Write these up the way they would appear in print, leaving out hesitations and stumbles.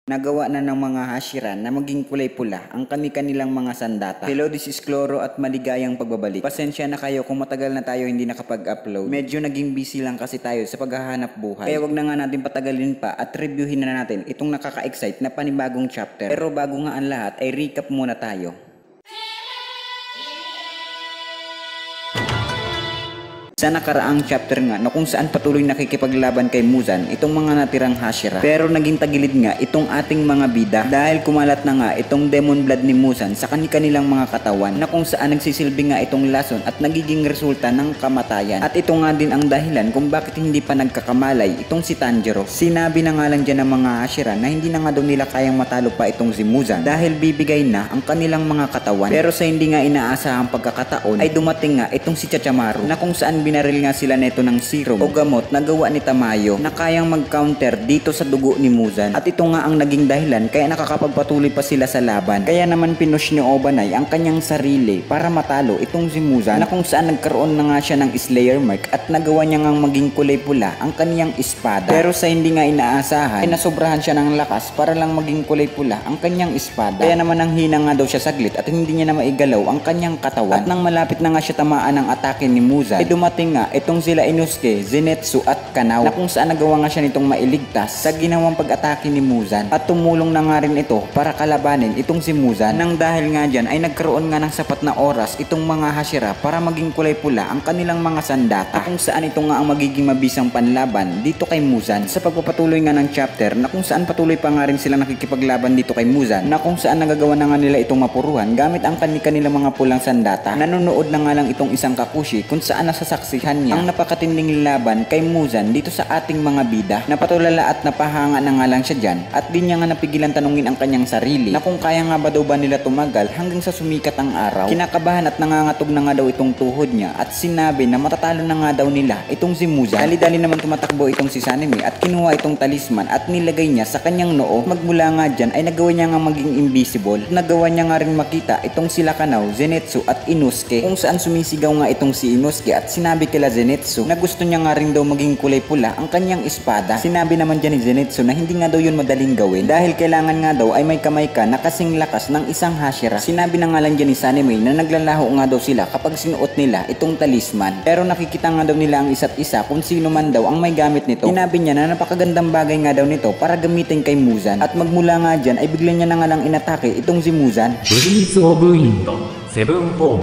Nagawa na ng mga Hashira na maging kulay pula ang kanilang mga sandata. Hello, this is Cloro at maligayang pagbabalik. Pasensya na kayo kung matagal na tayo hindi nakapag-upload. Medyo naging busy lang kasi tayo sa paghahanap buhay. Kaya wag na nga natin patagalin pa at reviewin na natin itong nakaka-excite na panibagong chapter. Pero bago nga ang lahat ay recap muna tayo. Sa nakaraang chapter nga na kung saan patuloy nakikipaglaban kay Muzan itong mga natirang Hashira. Pero naging tagilid nga itong ating mga bida dahil kumalat na nga itong demon blood ni Muzan sa kanilang mga katawan na kung saan nagsisilbi nga itong lason at nagiging resulta ng kamatayan. At ito nga din ang dahilan kung bakit hindi pa nagkakamalay itong si Tanjiro. Sinabi na nga lang dyan ng mga Hashira na hindi na nga daw nila kayang matalo pa itong si Muzan dahil bibigay na ang kanilang mga katawan. Pero sa hindi nga inaasahang pagkakataon ay dumating nga itong si Chachamaru na kung saan binaril nga sila neto ng serum o gamot na gawa ni Tamayo na kayang mag-counter dito sa dugo ni Muzan. At ito nga ang naging dahilan kaya nakakapagpatuloy pa sila sa laban. Kaya naman pinush ni Obanai ang kanyang sarili para matalo itong si Muzan na kung saan nagkaroon na nga siya ng Slayer mark at nagawa niya ngang maging kulay pula ang kaniyang espada. Pero sa hindi nga inaasahan ay nasobrahan siya ng lakas para lang maging kulay pula ang kanyang espada. Kaya naman ang hina nga daw siya saglit at hindi niya na maigalaw ang kanyang katawan. At nang malapit na nga siya tamaan ng atake ni Muzan ay dumating nga itong sila Inosuke, Zenitsu at Kanao na kung saan nagawa nga siya nitong mailigtas sa ginawang pag-atake ni Muzan at tumulong na nga rin ito para kalabanin itong si Muzan nang dahil nga dyan ay nagkaroon nga ng sapat na oras itong mga Hashira para maging kulay pula ang kanilang mga sandata kung saan ito nga ang magiging mabisang panlaban dito kay Muzan sa pagpapatuloy nga ng chapter na kung saan patuloy pa nga rin sila nakikipaglaban dito kay Muzan na kung saan nagagawa na nga nila itong mapuruhan gamit ang kanilang mga pulang sandata. Nanonood na nga lang itong isang Kakushi kung saan nasasaksihan niya ang napakatinding laban kay Muzan dito sa ating mga bida. Napatulala at napahanga na nga lang siya dyan at di niya nga napigilan tanungin ang kanyang sarili na kung kaya nga ba daw ba nila tumagal hanggang sa sumikat ang araw. Kinakabahan at nangangatog na nga daw itong tuhod niya at sinabi na matatalo na nga daw nila itong si Muzan. Dali-dali naman tumatakbo itong si Sanemi at kinuha itong talisman at nilagay niya sa kanyang noo. Magmula nga dyan ay nagawa niya nga maging invisible at nagawa niya nga rin makita itong sila Kanao, Zenitsu at Inosuke kung saan sumisigaw nga itong si Inosuke at sinabi kila Zenitsu na gusto niya nga rin daw maging kulay pula ang kanyang espada. Sinabi naman dyan ni Zenitsu na hindi nga daw yun madaling gawin dahil kailangan nga daw ay may kamay ka na kasing lakas ng isang Hashira. Sinabi na nga lang dyan ni Sanemi na naglalaho nga daw sila kapag sinuot nila itong talisman. Pero nakikita nga daw nila ang isa't isa kung sino man daw ang may gamit nito. Sinabi niya na napakagandang bagay nga daw nito para gamitin kay Muzan at magmula nga dyan ay bigla niya na nga lang inatake itong si Muzan. Breeze of Wind, 7 form.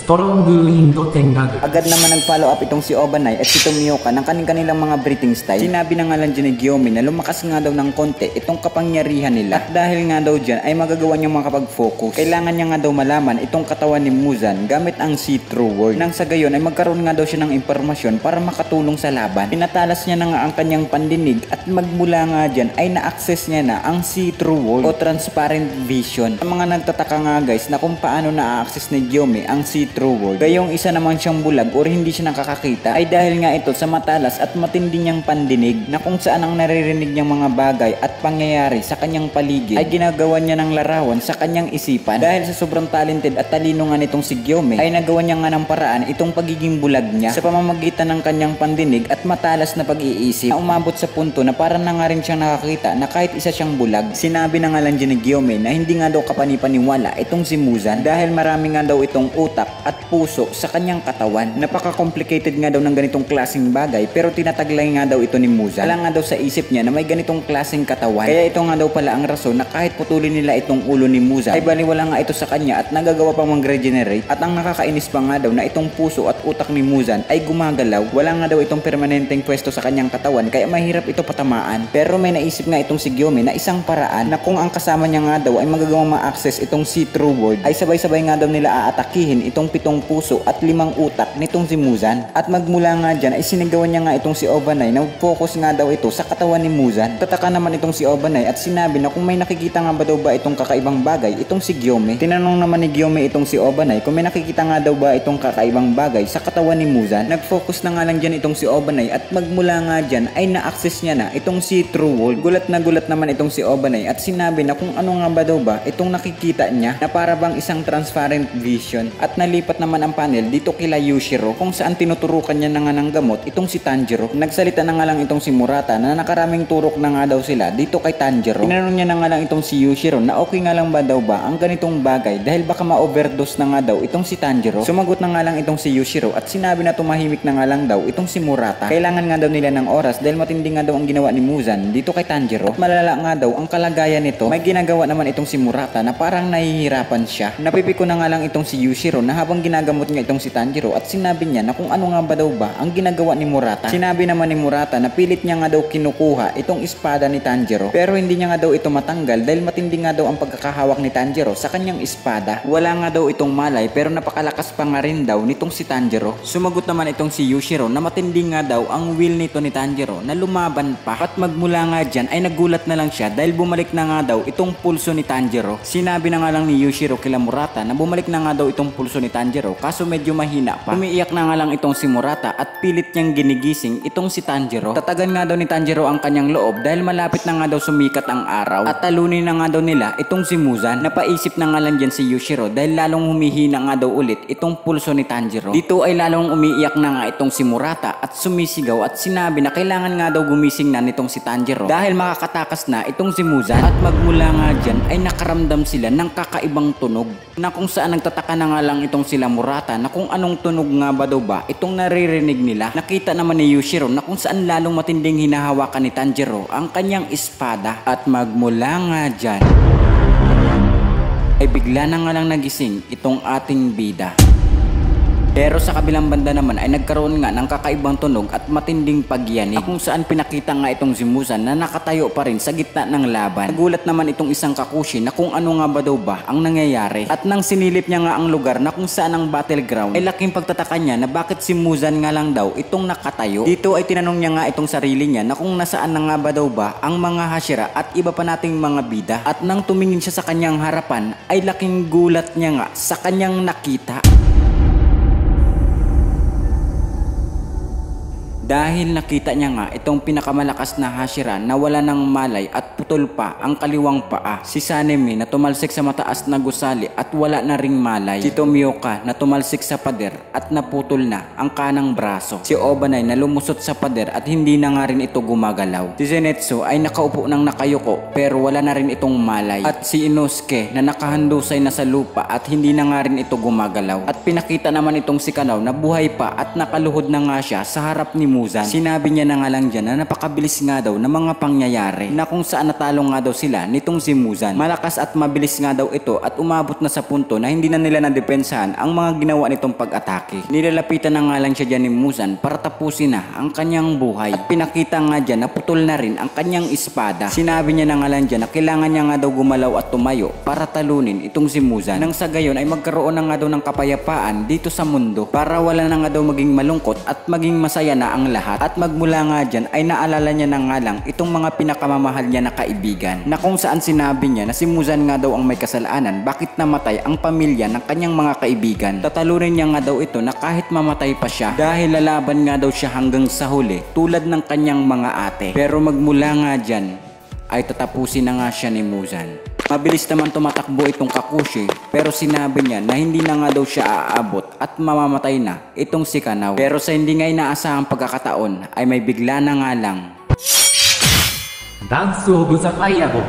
Strong Wind Tenggag. Agad naman nag-follow up itong si Obanai at si Tomioka ng kanilang mga breathing style. Sinabi na nga lang dyan ni Gyumi na lumakas nga daw ng konti itong kapangyarihan nila. At dahil nga daw dyan ay magagawa niyang makapag-focus. Kailangan niya nga daw malaman itong katawan ni Muzan gamit ang see-through word. Nang sa gayon ay magkaroon nga daw siya ng impormasyon para makatulong sa laban. Pinatalas niya na nga ang kanyang pandinig at magmula nga dyan ay na-access niya na ang see-through word o transparent vision. Ang mga nagtataka nga guys na kung paano na-access ni Gyumi ang see-through word. Gayong isa naman siyang bulag o hindi siya nakakakita ay dahil nga ito sa matalas at matindi niyang pandinig na kung saan ang naririnig niyang mga bagay at pangyayari sa kanyang paligid ay ginagawa niya ng larawan sa kanyang isipan. Dahil sa sobrang talented at talino nga nitong si Gyumi ay nagawa niya nga ng paraan itong pagiging bulag niya sa pamamagitan ng kanyang pandinig at matalas na pag-iisip na umabot sa punto na parang na nga rin siyang nakakita na kahit isa siyang bulag. Sinabi na nga lang dyan ni Gyumi na hindi nga daw kapanipaniwala itong si Muzan dahil marami nga daw itong utak at puso sa kanyang katawan. Napaka-complicated nga daw ng ganitong klaseng bagay pero tinataglay nga daw ito ni Muzan. Alam nga daw sa isip niya na may ganitong klaseng katawan. Kaya ito nga daw pala ang rason na kahit putulin nila itong ulo ni Muzan ay baliwala nga ito sa kanya at nagagawa pang mag-regenerate. At ang nakakainis pa nga daw na itong puso at utak ni Muzan ay gumagalaw. Wala nga daw itong permanenteng pwesto sa kanyang katawan kaya mahirap ito patamaan. Pero may naisip nga itong si Gyumi na isang paraan na kung ang kasama niya nga daw ay magagawang ma-access itong see-through word ay sabay-sabay nga daw nila aatakihin itong 7 puso at 5 utak nitong si Muzan. At magmula nga dyan ay sinigawan niya nga itong si Obanai na focus nga daw ito sa katawan ni Muzan. Tataka naman itong si Obanai at sinabi na kung may nakikita nga ba daw ba itong kakaibang bagay itong si Gyumi. Tinanong naman ni Gyumi itong si Obanai kung may nakikita nga daw ba itong kakaibang bagay sa katawan ni Muzan. Nag-focus na nga lang dyan itong si Obanai at magmula nga dyan ay na-access niya na itong see-through world. Gulat na gulat naman itong si Obanai at sinabi na kung ano nga ba daw ba itong nakikita niya na para bang isang transparent vision at nali nailipat naman ang panel dito kila Yushiro kung saan tinuturukan niya na nga ng gamot itong si Tanjiro. Nagsalita na nga lang itong si Murata na nakaraming turok na nga daw sila dito kay Tanjiro. Tinanong niya na nga lang itong si Yushiro na okay nga lang ba daw ba ang ganitong bagay dahil baka ma-overdose na nga daw itong si Tanjiro. Sumagot na nga lang itong si Yushiro at sinabi na tumahimik na nga lang daw itong si Murata. Kailangan nga daw nila ng oras dahil matindi nga daw ang ginawa ni Muzan dito kay Tanjiro. At malala nga daw ang kalagayan nito. May ginagawa naman itong si Murata na parang nahihirapan siya. Napipiko na nga lang itong si Yushiro na habang ginagamot niya itong si Tanjiro at sinabi niya na kung ano nga ba daw ba ang ginagawa ni Murata. Sinabi naman ni Murata na pilit niya nga daw kinukuha itong espada ni Tanjiro pero hindi niya nga daw ito matanggal dahil matindi nga daw ang pagkakahawak ni Tanjiro sa kanyang espada. Wala nga daw itong malay pero napakalakas pa nga rin daw nitong si Tanjiro. Sumagot naman itong si Yushiro na matindi nga daw ang will nito ni Tanjiro na lumaban pa at magmula nga dyan ay nagulat na lang siya dahil bumalik na nga daw itong pulso ni Tanjiro. Sinabi na nga lang ni Yushiro kila Murata na bumalik na nga daw itong pulso ni Tanjiro kaso medyo mahina pa. Umiiyak na nga lang itong si Murata at pilit niyang ginigising itong si Tanjiro. Tatagan nga daw ni Tanjiro ang kanyang loob dahil malapit na nga daw sumikat ang araw at talunin na nga daw nila itong si Muzan. Napaisip na nga lang dyan si Yushiro dahil lalong humihina nga daw ulit itong pulso ni Tanjiro. Dito ay lalong umiiyak na nga itong si Murata at sumisigaw at sinabi na kailangan nga daw gumising na nitong si Tanjiro dahil makakatakas na itong si Muzan. At magmula nga dyan ay nakaramdam sila ng kakaibang tunog na kung saan nagtataka na nga lang itong sila Murata na kung anong tunog nga ba daw ba itong naririnig nila. Nakita naman ni Yushiro na kung saan lalong matinding hinahawakan ni Tanjiro ang kanyang espada at magmula nga dyan ay bigla na nga lang nagising itong ating bida. Pero sa kabilang banda naman ay nagkaroon nga ng kakaibang tunog at matinding pagyanig kung saan pinakita nga itong si Muzan na nakatayo pa rin sa gitna ng laban. Nagulat naman itong isang Kakushi na kung ano nga ba daw ba ang nangyayari at nang sinilip niya nga ang lugar na kung saan ang battleground ay laking pagtataka niya na bakit si Muzan nga lang daw itong nakatayo. Dito ay tinanong niya nga itong sarili niya na kung nasaan na nga ba daw ba ang mga Hashira at iba pa nating mga bida at nang tumingin siya sa kanyang harapan ay laking gulat niya nga sa kanyang nakita. Dahil nakita niya nga itong pinakamalakas na Hashira na wala ng malay at putol pa ang kaliwang paa. Si Sanemi na tumalsik sa mataas na gusali at wala na ring malay. Si Tomioka na tumalsik sa pader at naputol na ang kanang braso. Si Obanai na lumusot sa pader at hindi na nga rin ito gumagalaw. Si Zenitsu ay nakaupo ng nakayuko pero wala na rin itong malay. At si Inosuke na nakahandusay na sa lupa at hindi na nga rin ito gumagalaw. At pinakita naman itong si Kanao na buhay pa at nakaluhod na nga siya sa harap ni Muzan. Sinabi niya na nga lang dyan na napakabilis nga daw ng mga pangyayari na kung saan natalo nga daw sila nitong si Muzan. Malakas at mabilis nga daw ito at umabot na sa punto na hindi na nila nadepensahan ang mga ginawa nitong pag-atake. Nilalapitan na nga lang siya dyan ni Muzan para tapusin na ang kanyang buhay. At pinakita nga dyan na putol na rin ang kanyang espada. Sinabi niya na nga lang dyan na kailangan niya nga daw gumalaw at tumayo para talunin itong si Muzan. Nang sa gayon ay magkaroon na nga daw ng kapayapaan dito sa mundo para wala na nga daw maging malungkot at maging masaya na ang lahat. At magmula nga dyan ay naalala niya na nga lang itong mga pinakamamahal niya na kaibigan na kung saan sinabi niya na si Muzan nga daw ang may kasalanan bakit namatay ang pamilya ng kanyang mga kaibigan. Tatalunin niya nga daw ito na kahit mamatay pa siya dahil lalaban nga daw siya hanggang sa huli tulad ng kanyang mga ate. Pero magmula nga dyan ay tatapusin na nga siya ni Muzan. Mabilis naman tumatakbo itong Kakushi pero sinabi niya na hindi na nga daw siya aabot at mamamatay na itong si Kanao. Pero sa hindi nga inaasahang pagkakataon ay may bigla na nga lang. Dance of the Firebolt,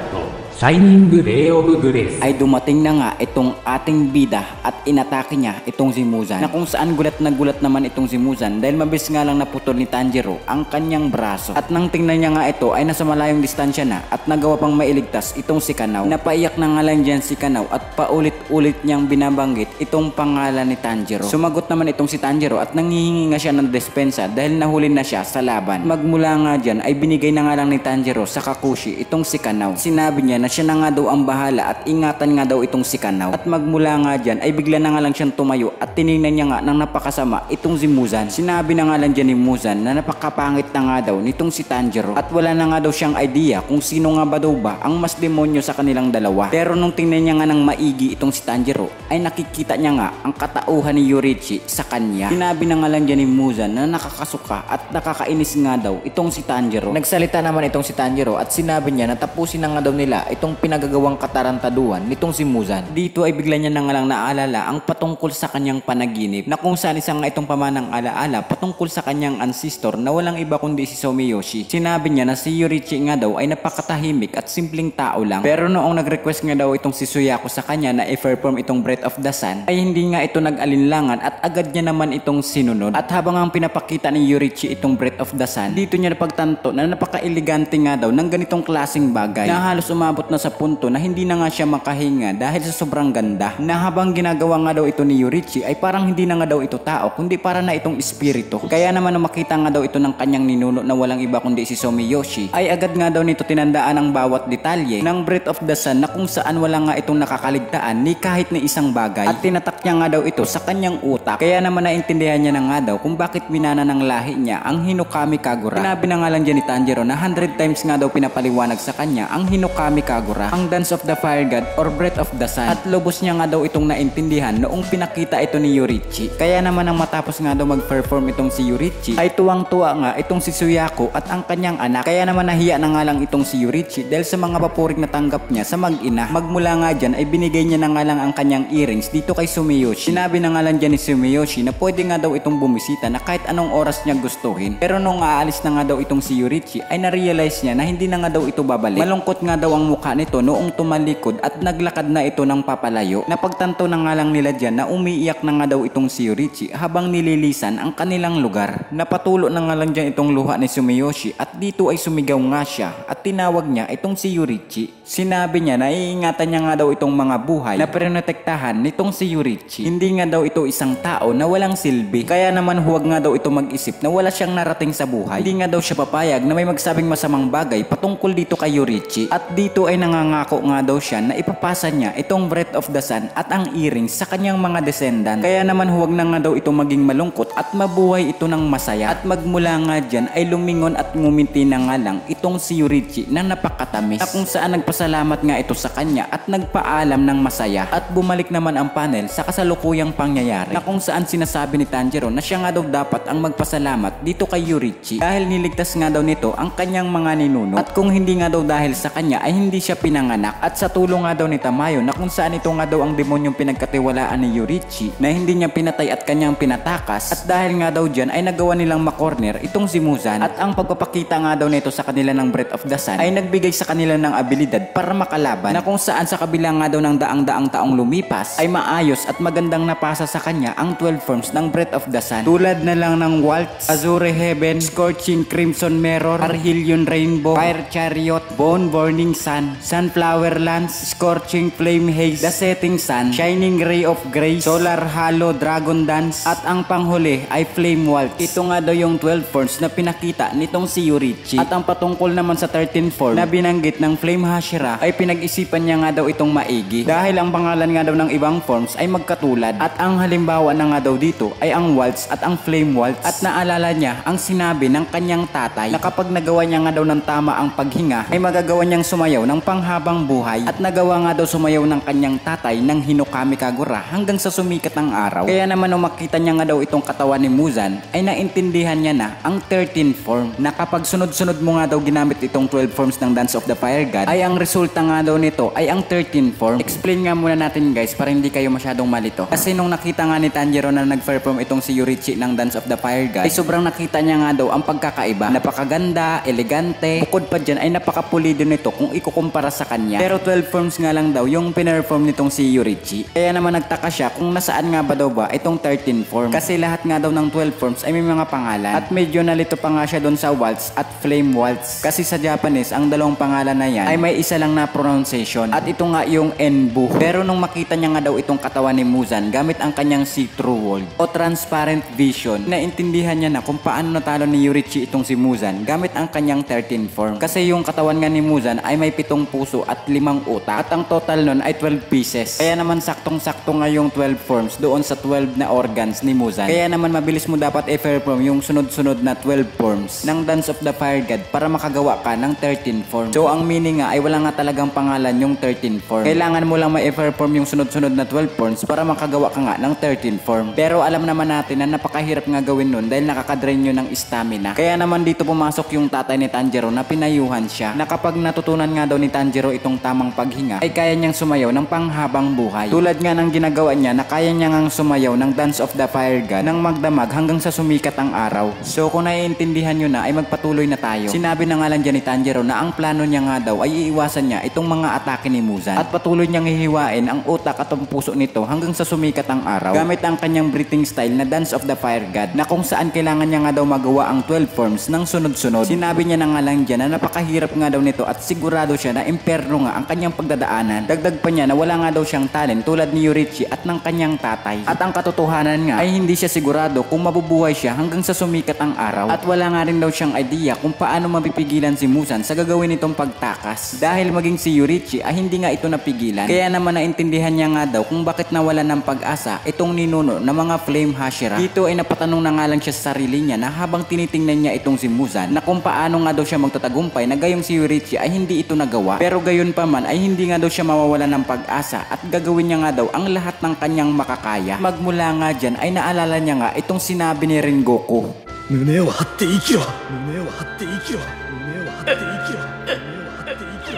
Shining Ray of Grace. Ay dumating na nga itong ating bida at inatake niya itong si Muzan. Na kung saan gulat na gulat naman itong si Muzan dahil mabilis nga lang naputol ni Tanjiro ang kanyang braso. At nang tingnan niya nga ito ay nasa malayong distansya na at nagawa pang mailigtas itong si Kanao. Napaiyak na nga lang dyan si Kanao at paulit-ulit niyang binabanggit itong pangalan ni Tanjiro. Sumagot naman itong si Tanjiro at nanghihingi nga siya ng despensa dahil nahuli na siya sa laban. Magmula nga dyan ay binigay na nga lang ni Tanjiro sa Kakushi itong si Kanao. Sinabi niya na siya na nga daw ang bahala at ingatan nga daw itong si Kanao. At magmula nga dyan ay bigla na nga lang siyang tumayo at tinignan niya nga ng napakasama itong si Muzan. Sinabi na nga lang dyan ni Muzan na napakapangit na nga daw nitong si Tanjiro at wala na nga daw siyang idea kung sino nga ba daw ba ang mas demonyo sa kanilang dalawa. Pero nung tingnan niya nga ng maigi itong si Tanjiro ay nakikita niya nga ang katauhan ni Yorichi sa kanya. Sinabi na nga lang dyan ni Muzan na nakakasuka at nakakainis nga daw itong si Tanjiro. Nagsalita naman itong si Tanjiro at sinabi niya na tapusin na nga daw nila itong pinagagawang katarantaduhan nitong si Muzan. Dito ay bigla niya na nga lang naalala ang patungkol sa kanyang panaginip na kung saan isang nga itong pamanang alaala patungkol sa kanyang ancestor na walang iba kundi si Sumiyoshi. Sinabi niya na si Yorichi nga daw ay napakatahimik at simpleng tao lang. Pero noong nag-request nga daw itong si Suyako sa kanya na i-perform itong Breath of the Sun ay hindi nga ito nag-alinlangan at agad niya naman itong sinunod. At habang ang pinapakita ni Yorichi itong Breath of the Sun, dito niya napagtanto na napaka-elegante nga daw ng ganitong klaseng bagay na halos umabot na sa punto na hindi na nga siya makahinga dahil sa sobrang ganda. Na habang ginagawa nga daw ito ni Yorichi ay parang hindi na nga daw ito tao kundi para na itong espiritu. Kaya naman nung makita nga daw ito ng kanyang ninuno na walang iba kundi si Sumiyoshi ay agad nga daw nito tinandaan ang bawat detalye ng Breath of the Sun na kung saan wala nga itong nakakaligtaan ni kahit na isang bagay at tinatak niya nga daw ito sa kanyang utak. Kaya naman naintindihan niya na nga daw kung bakit minana ng lahi niya ang Hinokami Kagura. Sinabi na nga lang dyan ni Tanjiro na 100 times nga daw pinapaliwanag sa kanya ang Hinokami Kagura, ang Dance of the Fire God or Breath of the Sun, at lubos niya nga daw itong naintindihan noong pinakita ito ni Yorichi. Kaya naman nang matapos nga daw mag-perform itong si Yorichi ay tuwang-tuwa nga itong si Suyako at ang kanyang anak. Kaya naman nahiya na nga lang itong si Yorichi dahil sa mga papurik na tanggap niya sa mag-ina. Magmula nga dyan ay binigay niya na nga lang ang kanyang earrings dito kay Sumiyoshi. Sinabi na nga lang dyan ni Sumiyoshi na pwede nga daw itong bumisita na kahit anong oras niya gustuhin. Pero nung aalis na nga daw itong si Yorichi ay na-realize niya na hindi na nga daw ito babalik. Malungkot nga daw ang mukha nito noong tumalikod at naglakad na ito ng papalayo. Napagtanto na nga lang nila dyan na umiiyak na nga daw itong si Yorichi habang nililisan ang kanilang lugar. Napatulo na nga lang dyan itong luha ni Sumiyoshi at dito ay sumigaw nga siya at tinawag niya itong si Yorichi. Sinabi niya na iingatan niya nga daw itong mga buhay na pinotektahan nitong si Yorichi. Hindi nga daw ito isang tao na walang silbi. Kaya naman huwag nga daw ito mag-isip na wala siyang narating sa buhay. Hindi nga daw siya papayag na may magsabing masamang bagay patungkol dito kay Yorichi. At dito ay nangangako nga daw siya na ipapasa niya itong Breath of the Sun at ang earrings sa kanyang mga descendant. Kaya naman huwag na nga daw ito maging malungkot at mabuhay ito ng masaya. At magmula nga dyan ay lumingon at nguminti na nga lang itong si Yorichi na napakatamis. Na kung saan nagpasalamat nga ito sa kanya at nagpaalam ng masaya. At bumalik naman ang panel sa kasalukuyang pangyayari na kung saan sinasabi ni Tanjiro na siya nga daw dapat ang magpasalamat dito kay Yorichi dahil niligtas nga daw nito ang kanyang mga ninuno. At kung hindi nga daw dahil sa kanya ay hindi siya pinanganak. At sa tulong nga daw ni Tamayo na kung saan ito nga daw ang demonyong pinagkatiwalaan ni Yorichi na hindi niya pinatay at kanyang pinatakas. At dahil nga daw dyan ay nagawa nilang makorner itong si Muzan. At ang pagpapakita nga daw nito sa kanila ng Breath of the Sun ay nagbigay sa kanila ng abilidad para makalaban na kung saan sa kabila nga daw ng daang-daang taong lumipas ay maayos at magandang napasa sa kanya ang 12 forms ng Breath of the Sun. Tulad na lang ng Waltz, Azure Heaven, Scorching Crimson Mirror, Arhelion Rainbow, Fire Chariot, Bone Burning Sun, Sunflower Lance, Scorching Flame Haze, The Setting Sun, Shining Ray of Grace, Solar Halo, Dragon Dance, at ang panghuli ay Flame Waltz. Ito nga daw yung 12 forms na pinakita nitong si Yorichi. At ang patungkol naman sa 13 form na binanggit ng Flame Hashira ay pinag-isipan niya nga daw itong maigi dahil ang pangalan nga daw ng ibang forms ay magkatulad. At ang halimbawa na nga daw dito ay ang Waltz at ang Flame Waltz. At naalala niya ang sinabi ng kanyang tatay na kapag nagawa niya nga daw ng tama ang paghinga ay magagawa niyang sumayaw ng panghabang buhay. At nagawa nga daw sumayaw ng kanyang tatay ng Hinokami Kagura hanggang sa sumikat ang araw. Kaya naman nung makita niya nga daw itong katawan ni Muzan ay naintindihan niya na ang 13 form na kapag sunod-sunod mo nga daw ginamit itong 12 forms ng Dance of the Fire God ay ang resulta nga daw nito ay ang 13 form. Explain nga muna natin guys para hindi kayo masyadong malito. Kasi nung nakita nga ni Tanjiro na nag-perform itong si Yorichi ng Dance of the Fire God ay sobrang nakita niya nga daw ang pagkakaiba. Napakaganda, elegante, bukod pa dyan ay napakapulido nito kung ikukumpara sa kanya. Pero 12 forms nga lang daw yung pinerform nitong si Yorichi. Kaya naman nagtaka siya kung nasaan nga ba daw ba itong 13 form. Kasi lahat nga daw ng 12 forms ay may mga pangalan. At medyo nalito pa nga siya doon sa Waltz at Flame Waltz. Kasi sa Japanese, ang dalawang pangalan na yan ay may isa lang na pronunciation. At ito nga yung Enbu. Pero nung makita niya nga daw itong katawan ni Muzan gamit ang kanyang see-through world o transparent vision, naintindihan niya na kung paano natalo ni Yorichi itong si Muzan gamit ang kanyang 13 form. Kasi yung katawan nga ni Muzan ay may 7 puso at 5 utak. At ang total nun ay 12 pieces. Kaya naman saktong-sakto nga yung 12 forms doon sa 12 na organs ni Muzan. Kaya naman mabilis mo dapat i-perform yung sunod-sunod na 12 forms ng Dance of the Fire God para makagawa ka ng 13 forms. So ang meaning nga ay wala nga talagang pangalan yung 13 form. Kailangan mo lang ma-perform yung sunod-sunod na 12 forms para makagawa ka nga ng 13 form. Pero alam naman natin na napakahirap nga gawin nun dahil nakakadrain yun ng stamina. Kaya naman dito pumasok yung tatay ni Tanjiro na pinayuhan siya na kapag natutunan nga daw daw ni Tanjiro itong tamang paghinga, ay kaya niyang sumayaw ng panghabang buhay. Tulad nga ng ginagawa niya na kaya niya ngang sumayaw ng Dance of the Fire God nang magdamag hanggang sa sumikat ang araw. So kung naiintindihan nyo na ay magpatuloy na tayo. Sinabi na nga lang dyan ni Tanjiro na ang plano niya nga daw ay iiwasan niya itong mga atake ni Muzan at patuloy niyang hihiwain ang utak at ang puso nito hanggang sa sumikat ang araw gamit ang kanyang breathing style na Dance of the Fire God na kung saan kailangan niya nga daw magawa ang 12 forms ng sunod-sunod. Sinabi niya na nga lang dyan na napakahirap nga daw nito at sigurado siya na imperno nga ang kanyang pagdadaanan. Dagdag pa niya na wala nga daw siyang talent tulad ni Yorichi at ng kanyang tatay. At ang katotohanan nga ay hindi siya sigurado kung mabubuhay siya hanggang sa sumikat ang araw. At wala nga rin daw siyang idea kung paano mapipigilan si Muzan sa gagawin nitong pagtakas. Dahil maging si Yorichi ay hindi nga ito napigilan. Kaya naman naintindihan niya nga daw kung bakit nawala ng pag-asa itong ninuno ng mga Flame Hashira. Dito ay napatanong na nga lang siya sa sarili niya na habang tinitingnan niya itong si Muzan na kung paano nga daw siya magtatagumpay na gayong si Yorichi ay hindi ito nagawa. Pero gayon pa man ay hindi nga daw siya mawawala ng pag-asa at gagawin niya nga daw ang lahat ng kanyang makakaya. Magmula nga dyan ay naalala niya nga itong sinabi ni Rengoku. 胸を張って生きろ胸を張って生きろ胸を張って生きろ胸を張って生き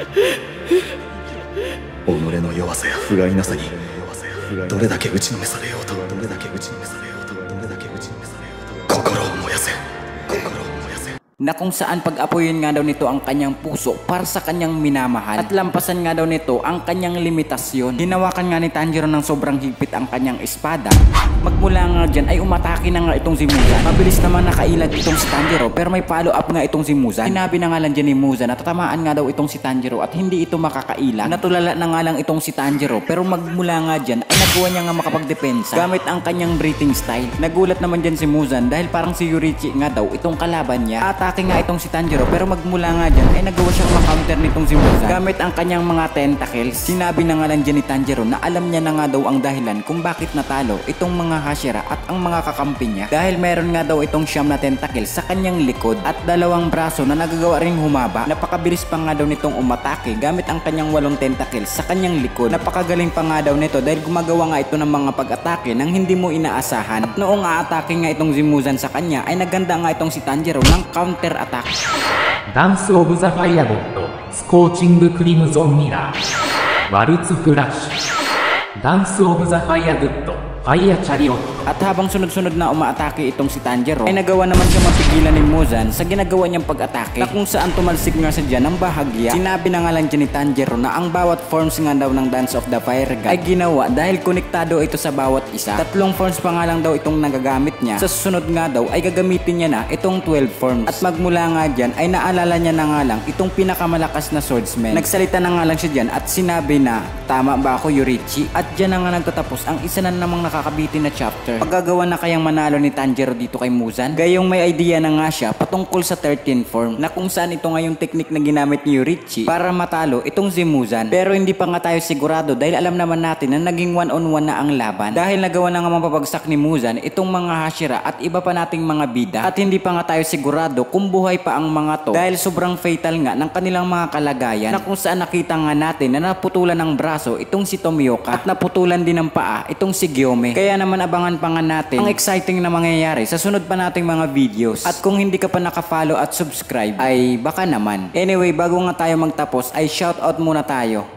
ろ己の弱さや不甲斐なさにどれだけ打ちのめされようとどれだけ打ちのめされようとどれだけ打ちのめされようと心を燃やせ心を燃やせ Na kung saan pag-apoyin nga daw nito ang kanyang puso para sa kanyang minamahal at lampasan nga daw nito ang kanyang limitasyon. Hinawakan nga ni Tanjiro ng sobrang higpit ang kanyang espada. Magmula nga dyan ay umatake na nga itong si Muzan. Mabilis naman nakailag itong si Tanjiro pero may follow up nga itong si Muzan. Sinabi na nga lang dyan ni Muzan na tatamaan nga daw itong si Tanjiro at hindi ito makakailag. Natulala na nga lang itong si Tanjiro pero magmula nga dyan ay nagawa niya nga makapagdepensa gamit ang kanyang breathing style. Nagulat naman dyan si Muzan dahil parang si Yorichi nga daw itong kalaban niya. Atake nga itong si Tanjiro pero magmula nga dyan ay nagawa siyang makounter nitong si Muzan gamit ang kanyang mga tentacles. Sinabi na nga lang dyan ni Tanjiro na alam niya na nga daw ang dahilan kung bakit natalo itong mga Hashira at ang mga kakampi niya dahil meron nga daw itong siyam na tentacles sa kanyang likod at dalawang braso na nagagawa ring humaba. Napakabilis pa nga daw nitong umatake gamit ang kanyang 8 tentacles sa kanyang likod. Napakagaling pa nga daw nito dahil gumagawa nga ito ng mga pag-atake nang hindi mo inaasahan. At noong aatake nga itong si Muzan sa kanya ay naganda nga itong si Tanjiro ng counter attack. ダンス・オブ・ザ・ファイアゴッド、スコーチング・クリムゾン・ミラー、ワルツ・フラッシュ、ダンス・オブ・ザ・ファイアグッド、ファイア・チャリオット。 At habang sunod-sunod na umaatake itong si Tanjiro ay nagawa naman siya mapigilan ni Muzan sa ginagawa niyang pag-atake na kung saan tumalsik nga siya dyan ng bahagya. Sinabi na nga lang dyan ni Tanjiro na ang bawat forms nga daw ng Dance of the Fire God ay ginawa dahil konektado ito sa bawat isa. 3 forms pa nga lang daw itong nagagamit niya. Sa susunod nga daw ay gagamitin niya na itong 12 forms. At magmula nga dyan ay naalala niya na nga lang itong pinakamalakas na swordsman. Nagsalita na nga lang siya dyan at sinabi na, tama ba ako Yorichi? At dyan na nga nagtatapos ang isa na namang nakakabitin na chapter. Pagkagawa na kayang manalo ni Tanjiro dito kay Muzan? Gayong may idea na nga siya patungkol sa 13 form na kung saan ito nga yung technique na ginamit ni Yorichi para matalo itong si Muzan. Pero hindi pa nga tayo sigurado dahil alam naman natin na naging 1-on-1 na ang laban. Dahil nagawa na nga mapapagsak ni Muzan itong mga Hashira at iba pa nating mga bida. At hindi pa nga tayo sigurado kung buhay pa ang mga to dahil sobrang fatal nga ng kanilang mga kalagayan na kung saan nakita nga natin na naputulan ng braso itong si Tomioka at naputulan din ng paa itong si Gyome. Kaya naman abangan pa nga natin ang exciting na mangyayari sa sunod pa nating mga videos. At kung hindi ka pa naka-follow at subscribe ay baka naman. Anyway, bago nga tayo magtapos ay shoutout muna tayo.